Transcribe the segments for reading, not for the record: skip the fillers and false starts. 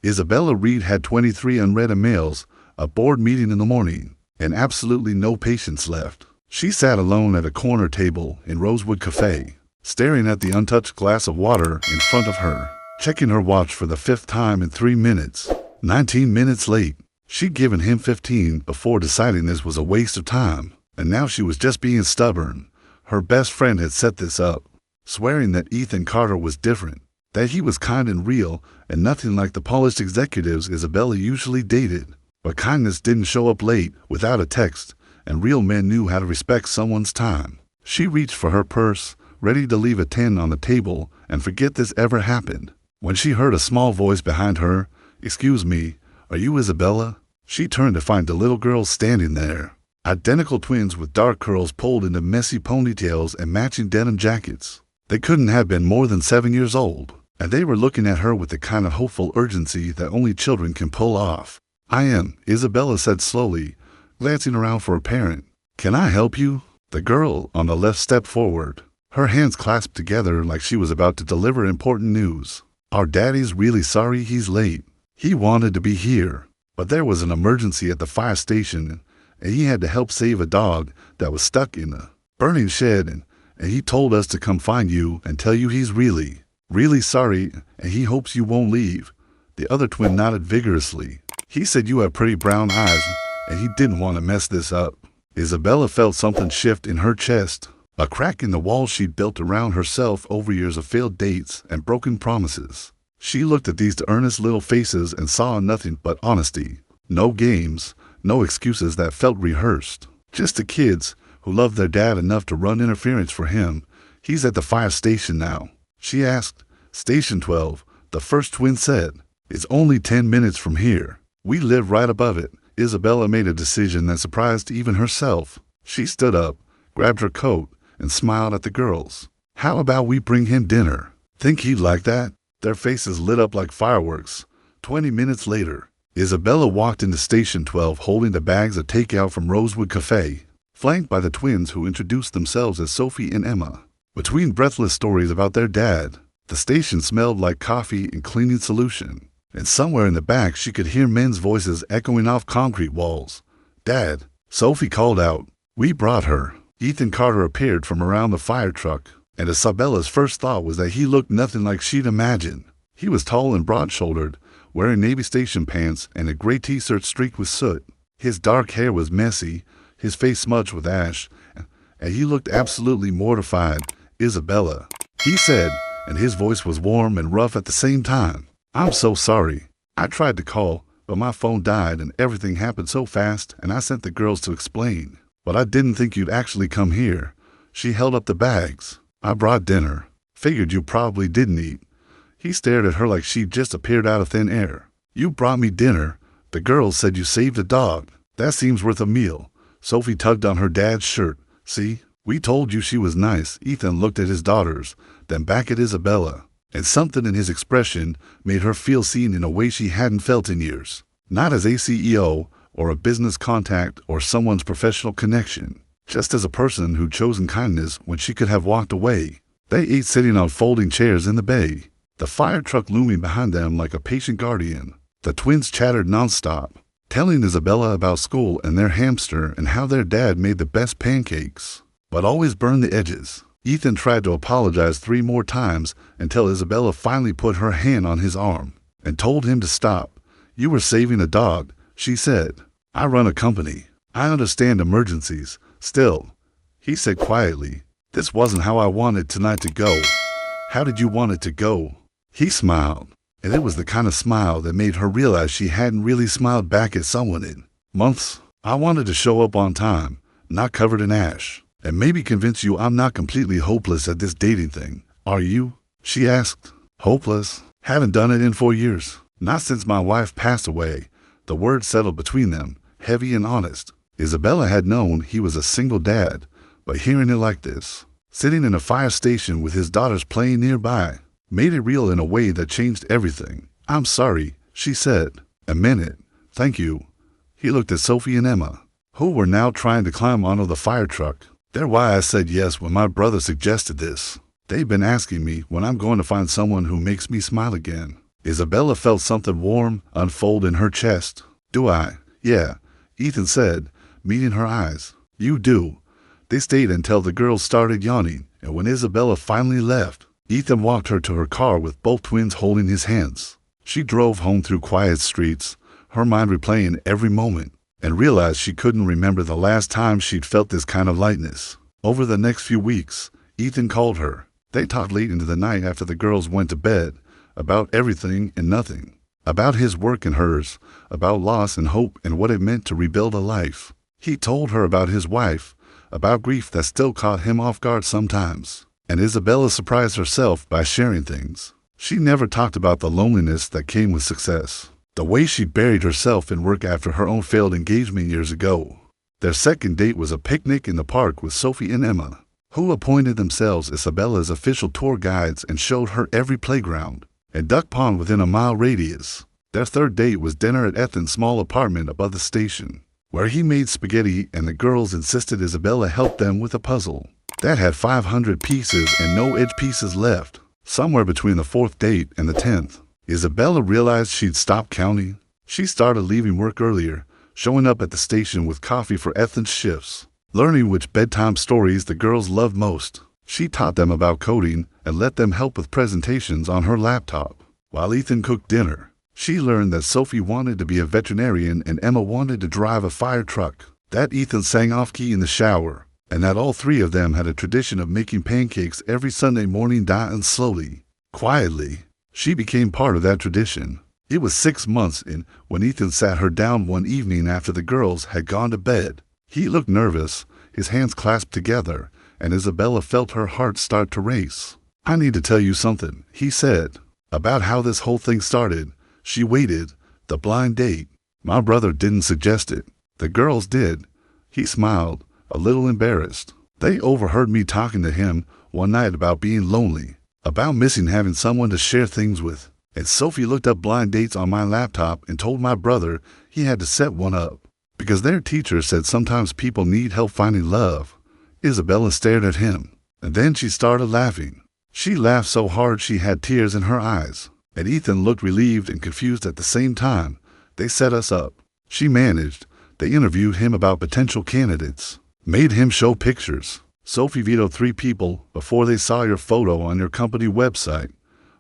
Isabella Reed had 23 unread emails, a board meeting in the morning, and absolutely no patience left. She sat alone at a corner table in Rosewood Cafe, staring at the untouched glass of water in front of her, checking her watch for the 5th time in 3 minutes. 19 minutes late. She'd given him 15 before deciding this was a waste of time, and now she was just being stubborn. Her best friend had set this up, swearing that Ethan Carter was different, that he was kind and real and nothing like the polished executives Isabella usually dated. But kindness didn't show up late without a text, and real men knew how to respect someone's time. She reached for her purse, ready to leave a 10 on the table and forget this ever happened, when she heard a small voice behind her. "Excuse me, are you Isabella?" She turned to find the little girl standing there, identical twins with dark curls pulled into messy ponytails and matching denim jackets. They couldn't have been more than 7 years old, and they were looking at her with the kind of hopeful urgency that only children can pull off. "I am," Isabella said slowly, glancing around for a parent. "Can I help you?" The girl on the left stepped forward, her hands clasped together like she was about to deliver important news. "Our daddy's really sorry he's late. He wanted to be here, but there was an emergency at the fire station, and he had to help save a dog that was stuck in a burning shed, and he told us to come find you and tell you he's really, really sorry, and he hopes you won't leave." The other twin nodded vigorously. "He said you have pretty brown eyes, and he didn't want to mess this up." Isabella felt something shift in her chest, a crack in the wall she'd built around herself over years of failed dates and broken promises. She looked at these earnest little faces and saw nothing but honesty. No games, no excuses that felt rehearsed. Just the kids who loved their dad enough to run interference for him. "He's at the fire station now?" she asked. "Station 12, the first twin said. "It's only 10 minutes from here. We live right above it." Isabella made a decision that surprised even herself. She stood up, grabbed her coat, and smiled at the girls. "How about we bring him dinner? Think he'd like that?" Their faces lit up like fireworks. 20 minutes later, Isabella walked into Station 12 holding the bags of takeout from Rosewood Cafe, flanked by the twins who introduced themselves as Sophie and Emma. Between breathless stories about their dad, the station smelled like coffee and cleaning solution, and somewhere in the back she could hear men's voices echoing off concrete walls. "Dad," Sophie called out. "We brought her." Ethan Carter appeared from around the fire truck, and Isabella's first thought was that he looked nothing like she'd imagined. He was tall and broad-shouldered, wearing navy station pants and a gray t-shirt streaked with soot. His dark hair was messy, his face smudged with ash, and he looked absolutely mortified. "Isabella," he said, and his voice was warm and rough at the same time. "I'm so sorry. I tried to call, but my phone died and everything happened so fast, and I sent the girls to explain. But I didn't think you'd actually come here." She held up the bags. "I brought dinner. Figured you probably didn't eat." He stared at her like she'd just appeared out of thin air. "You brought me dinner. The girls said you saved a dog. That seems worth a meal." Sophie tugged on her dad's shirt. "See? We told you she was nice." Ethan looked at his daughters, then back at Isabella, and something in his expression made her feel seen in a way she hadn't felt in years. Not as a CEO or a business contact or someone's professional connection, just as a person who'd chosen kindness when she could have walked away. They ate sitting on folding chairs in the bay, the fire truck looming behind them like a patient guardian. The twins chattered nonstop, telling Isabella about school and their hamster and how their dad made the best pancakes, but always burned the edges. Ethan tried to apologize 3 more times until Isabella finally put her hand on his arm and told him to stop. "You were saving a dog," she said. "I run a company. I understand emergencies. Still," he said quietly, "this wasn't how I wanted tonight to go." "How did you want it to go?" He smiled, and it was the kind of smile that made her realize she hadn't really smiled back at someone in months. "I wanted to show up on time, not covered in ash, and maybe convince you I'm not completely hopeless at this dating thing." "Are you?" she asked. "Hopeless? Haven't done it in 4 years. Not since my wife passed away." The words settled between them, heavy and honest. Isabella had known he was a single dad, but hearing it like this, sitting in a fire station with his daughters playing nearby, made it real in a way that changed everything. "I'm sorry," she said. "A minute. Thank you." He looked at Sophie and Emma, who were now trying to climb onto the fire truck. "They're why I said yes when my brother suggested this. They've been asking me when I'm going to find someone who makes me smile again." Isabella felt something warm unfold in her chest. Do I? Yeah, Ethan said, meeting her eyes. You do. They stayed until the girls started yawning, and when Isabella finally left, Ethan walked her to her car with both twins holding his hands. She drove home through quiet streets, her mind replaying every moment, and realized she couldn't remember the last time she'd felt this kind of lightness. Over the next few weeks, Ethan called her. They talked late into the night after the girls went to bed, about everything and nothing, about his work and hers, about loss and hope and what it meant to rebuild a life. He told her about his wife, about grief that still caught him off guard sometimes, and Isabella surprised herself by sharing things. She never talked about the loneliness that came with success, the way she buried herself in work after her own failed engagement years ago. Their second date was a picnic in the park with Sophie and Emma, who appointed themselves Isabella's official tour guides and showed her every playground and duck pond within a mile radius. Their third date was dinner at Ethan's small apartment above the station, where he made spaghetti and the girls insisted Isabella help them with a puzzle that had 500 pieces and no edge pieces left. Somewhere between the fourth date and the 10th, Isabella realized she'd stopped counting. She started leaving work earlier, showing up at the station with coffee for Ethan's shifts, learning which bedtime stories the girls loved most. She taught them about coding and let them help with presentations on her laptop, while Ethan cooked dinner. She learned that Sophie wanted to be a veterinarian and Emma wanted to drive a fire truck, that Ethan sang off-key in the shower, and that all three of them had a tradition of making pancakes every Sunday morning, dying slowly, quietly. She became part of that tradition. It was 6 months in when Ethan sat her down one evening after the girls had gone to bed. He looked nervous, his hands clasped together, and Isabella felt her heart start to race. I need to tell you something, he said, about how this whole thing started. She waited. The blind date. My brother didn't suggest it. The girls did. He smiled, a little embarrassed. They overheard me talking to him one night about being lonely, about missing having someone to share things with. And Sophie looked up blind dates on my laptop and told my brother he had to set one up, because their teacher said sometimes people need help finding love. Isabella stared at him, and then she started laughing. She laughed so hard she had tears in her eyes, and Ethan looked relieved and confused at the same time. They set us up. She managed. They interviewed him about potential candidates, made him show pictures. Sophie vetoed 3 people before they saw your photo on your company website.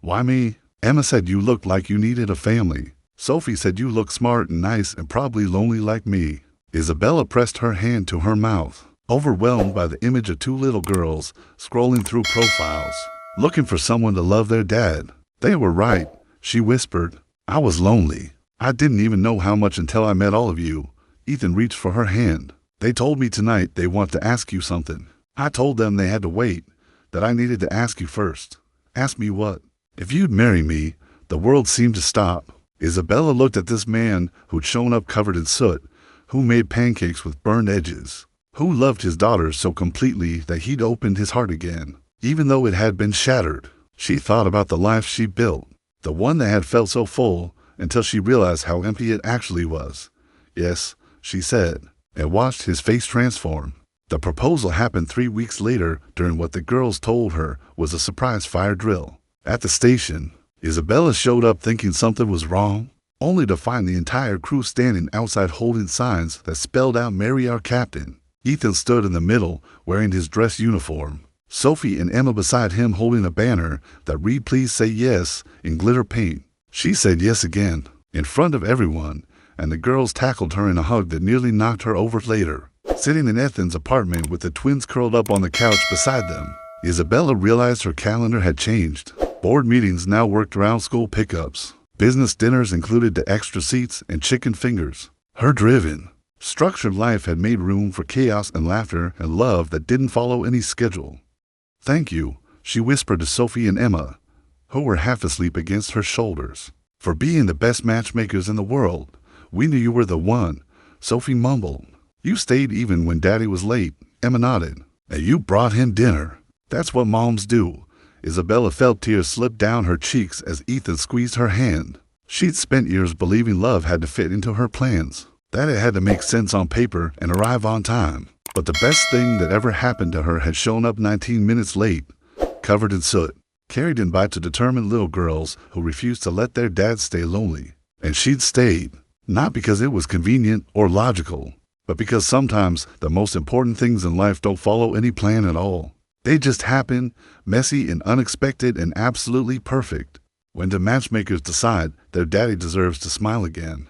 Why me? Emma said you looked like you needed a family. Sophie said you look smart and nice and probably lonely like me. Isabella pressed her hand to her mouth, overwhelmed by the image of 2 little girls scrolling through profiles, looking for someone to love their dad. They were right, she whispered. I was lonely. I didn't even know how much until I met all of you. Ethan reached for her hand. They told me tonight they want to ask you something. I told them they had to wait, that I needed to ask you first. Ask me what? If you'd marry me. The world seemed to stop. Isabella looked at this man who'd shown up covered in soot, who made pancakes with burned edges, who loved his daughters so completely that he'd opened his heart again, even though it had been shattered. She thought about the life she built, the one that had felt so full, until she realized how empty it actually was. Yes, she said, and watched his face transform. The proposal happened 3 weeks later during what the girls told her was a surprise fire drill. At the station, Isabella showed up thinking something was wrong, only to find the entire crew standing outside holding signs that spelled out "Marry our Captain." Ethan stood in the middle wearing his dress uniform, Sophie and Emma beside him holding a banner that read "Please say yes" in glitter paint. She said yes again, in front of everyone, and the girls tackled her in a hug that nearly knocked her over later. Sitting in Ethan's apartment with the twins curled up on the couch beside them, Isabella realized her calendar had changed. Board meetings now worked around school pickups. Business dinners included the extra seats and chicken fingers. Her driven, structured life had made room for chaos and laughter and love that didn't follow any schedule. Thank you, she whispered to Sophie and Emma, who were half asleep against her shoulders, for being the best matchmakers in the world. We knew you were the one, Sophie mumbled. You stayed even when Daddy was late, Emma nodded. And you brought him dinner. That's what moms do. Isabella felt tears slip down her cheeks as Ethan squeezed her hand. She'd spent years believing love had to fit into her plans, that it had to make sense on paper and arrive on time. But the best thing that ever happened to her had shown up 19 minutes late, covered in soot. carried in by two determined little girls who refused to let their dads stay lonely. And she'd stayed, not because it was convenient or logical, but because sometimes the most important things in life don't follow any plan at all. They just happen, messy and unexpected and absolutely perfect. When the matchmakers decide their daddy deserves to smile again.